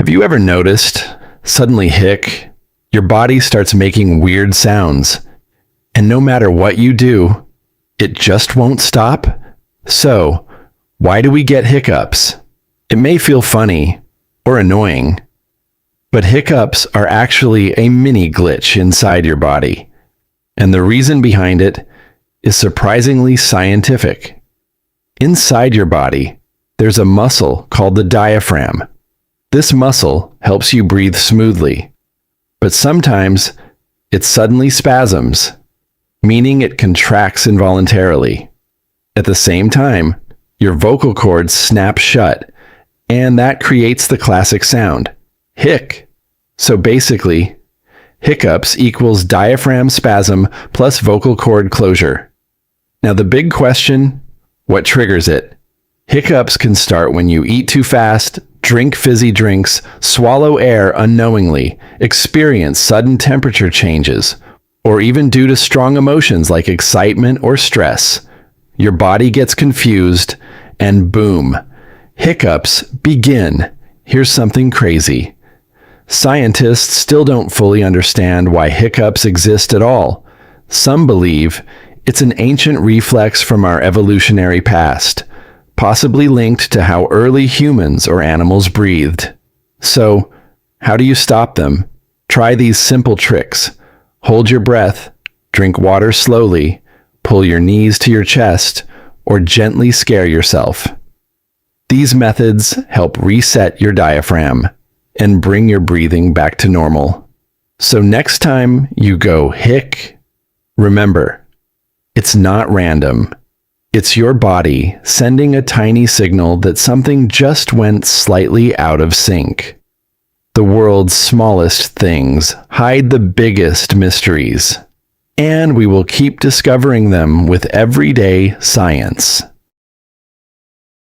Have you ever noticed, suddenly your body starts making weird sounds, and no matter what you do, it just won't stop? So, why do we get hiccups? It may feel funny or annoying, but hiccups are actually a mini glitch inside your body, and the reason behind it is surprisingly scientific. Inside your body, there's a muscle called the diaphragm. This muscle helps you breathe smoothly, but sometimes it suddenly spasms, meaning it contracts involuntarily. At the same time, your vocal cords snap shut, and that creates the classic sound, hic. So basically, hiccups equals diaphragm spasm plus vocal cord closure. Now the big question, what triggers it? Hiccups can start when you eat too fast, drink fizzy drinks, swallow air unknowingly, experience sudden temperature changes, or even due to strong emotions like excitement or stress. Your body gets confused, and boom, hiccups begin. Here's something crazy. Scientists still don't fully understand why hiccups exist at all. Some believe it's an ancient reflex from our evolutionary past, possibly linked to how early humans or animals breathed. So, how do you stop them? Try these simple tricks. Hold your breath, drink water slowly, pull your knees to your chest, or gently scare yourself. These methods help reset your diaphragm and bring your breathing back to normal. So next time you go hic, remember, it's not random. It's your body sending a tiny signal that something just went slightly out of sync. The world's smallest things hide the biggest mysteries, and we will keep discovering them with everyday science.